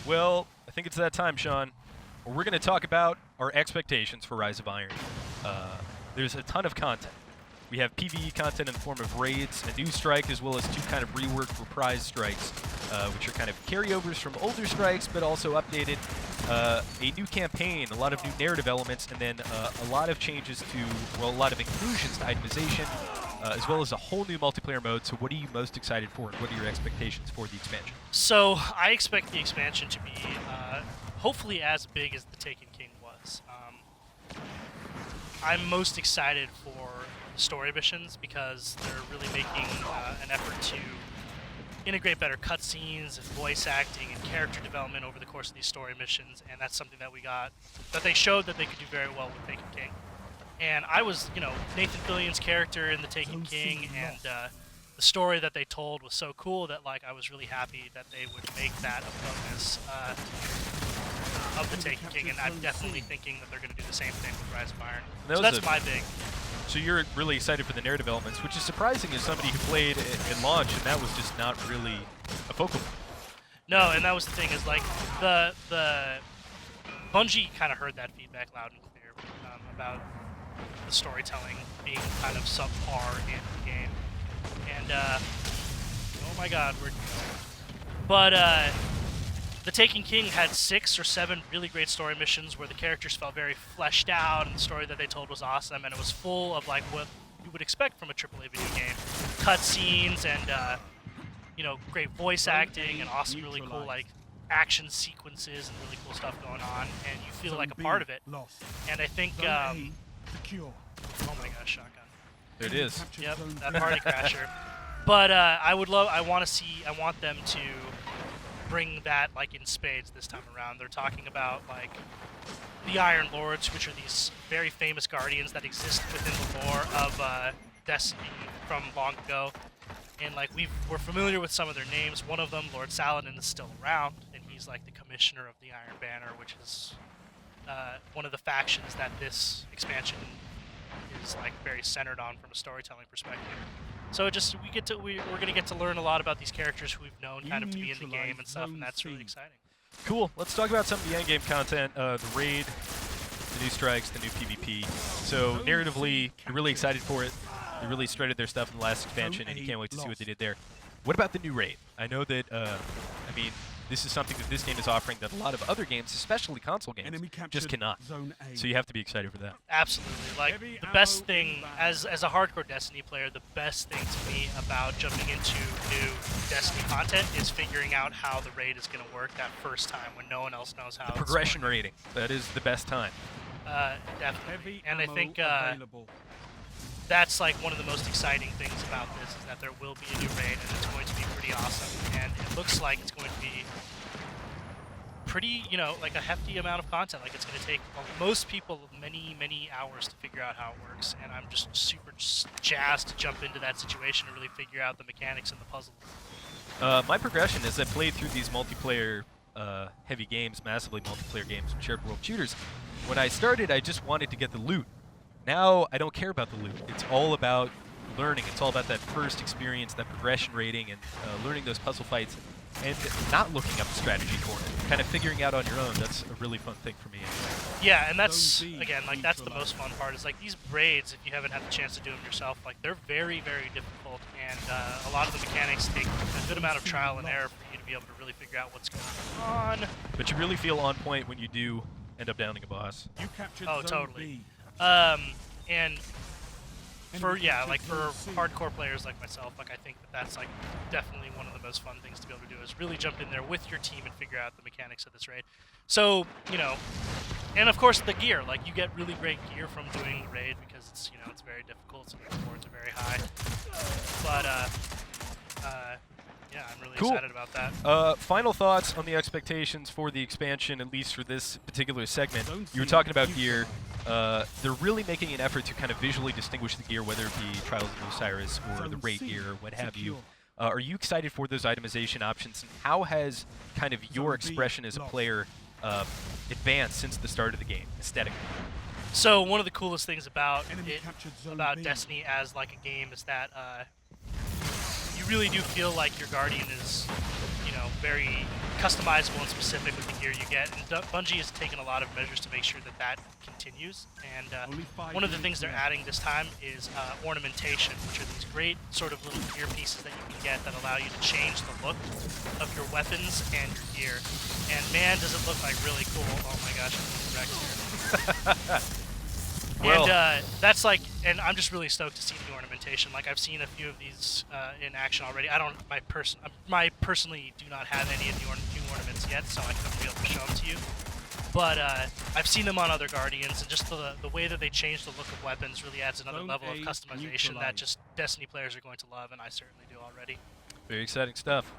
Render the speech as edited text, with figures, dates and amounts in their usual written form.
Well, I think it's that time, Sean. We're going to talk about our expectations for Rise of Iron. There's a ton of content. We have PvE content in the form of raids, a new strike, as well as 2 kind of reworked reprise strikes, which are kind of carryovers from older strikes, but also updated. A new campaign, a lot of new narrative elements, and then a lot of changes to, well, a lot of inclusions to itemization, as well as a whole new multiplayer mode. So what are you most excited for, and what are your expectations for the expansion? So I expect the expansion to be hopefully as big as the Taken King was. I'm most excited for story missions because they're really making an effort to integrate better cutscenes and voice acting and character development over the course of these story missions, and that's something that they showed that they could do very well with Taken King. And I was, Nathan Fillion's character in the Taken King, and the story that they told was so cool that I was really happy that they would make that a focus of the Taken King, and I'm definitely thinking that they're going to do the same thing with Rise of Iron. So that's my big. So you're really excited for the narrative elements, which is surprising as somebody who played in launch, and that was just not really a focal point. No, and that was the thing, is the Bungie kind of heard that feedback loud and clear about the storytelling being kind of subpar in the game. And oh my god, the Taken King had 6 or 7 really great story missions where the characters felt very fleshed out, and the story that they told was awesome, and it was full of what you would expect from a AAA video game. Cutscenes and great voice acting and awesome, really cool action sequences and really cool stuff going on, and you feel like a part of it. And I think oh my gosh, shotgun. There it is. Yep, that party crasher. But I want them to bring that in spades this time around. They're talking about the Iron Lords, which are these very famous guardians that exist within the lore of Destiny from long ago. And we're familiar with some of their names. One of them, Lord Saladin, is still around, and he's the commissioner of the Iron Banner, which is one of the factions that this expansion is very centered on from a storytelling perspective. So we're gonna get to learn a lot about these characters who we've known kind of to be in the game and stuff, and that's really exciting. Cool. Let's talk about some of the endgame content, the raid, the new strikes, the new PvP. So narratively, you're really excited for it. They really strutted their stuff in the last expansion, and you can't wait to see what they did there. What about the new raid? I know that, this is something that this game is offering that a lot of other games, especially console games, just cannot. So you have to be excited for that. Absolutely. The best thing, as a hardcore Destiny player, the best thing to me about jumping into new Destiny content is figuring out how the raid is going to work that first time when no one else knows how. The progression rating, that is the best time. Definitely. And I think that's one of the most exciting things about this, is that there will be a new raid, and it's going to be pretty awesome. And it looks like it's going to be pretty, a hefty amount of content. It's going to take most people many hours to figure out how it works. And I'm just super jazzed to jump into that situation and really figure out the mechanics and the puzzle. My progression is I played through these multiplayer heavy games, massively multiplayer games, shared world shooters. When I started, I just wanted to get the loot. Now, I don't care about the loot. It's all about learning. It's all about that first experience, that progression rating, and learning those puzzle fights, and not looking up strategy for it. Kind of figuring out on your own. That's a really fun thing for me. Yeah, and that's, again, that's the most fun part, is these raids, if you haven't had the chance to do them yourself, they're very, very difficult, and a lot of the mechanics take a good amount of trial and error for you to be able to really figure out what's going on. But you really feel on point when you do end up downing a boss. Oh, totally. And for hardcore players like myself, I think that's definitely one of the most fun things to be able to do, is really jump in there with your team and figure out the mechanics of this raid. So, and of course the gear, you get really great gear from doing the raid, because it's, it's very difficult, so the rewards are very high. But, yeah, I'm really excited about that. Final thoughts on the expectations for the expansion, at least for this particular segment. You were talking about gear. They're really making an effort to kind of visually distinguish the gear, whether it be Trials of Osiris or the raid gear or what have you. Are you excited for those itemization options, and how has kind of your expression as a player advanced since the start of the game, aesthetically? So one of the coolest things about Destiny as a game is that you really do feel like your Guardian is, very customizable and specific with the gear you get. And Bungie has taken a lot of measures to make sure that that continues. And one of the things they're adding this time is ornamentation, which are these great sort of little gear pieces that you can get that allow you to change the look of your weapons and your gear. And man, does it look like really cool. Oh my gosh, I'm getting wrecked here. Well, And that's like, and I'm just really stoked to see the ornamentation. Like I've seen a few of these in action already. I personally do not have any of the new ornaments yet, so I couldn't be able to show them to you. But I've seen them on other Guardians, and just the way that they change the look of weapons really adds another level of customization that just Destiny players are going to love, and I certainly do already. very exciting stuff.